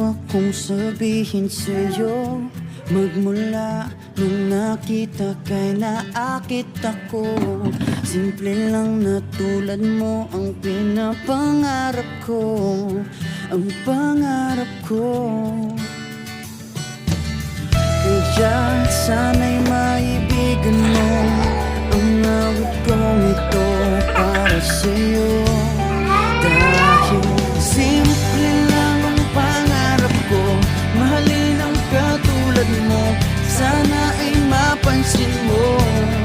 gusto kong sabihin sa'yo. Magmula nung nakita kay naakit ako. Simple lang na tulad mo ang pinapangarap ko. Ang pangarap ko. Kaya sana'y maibigan mo ang awit kong ito para sa'yo.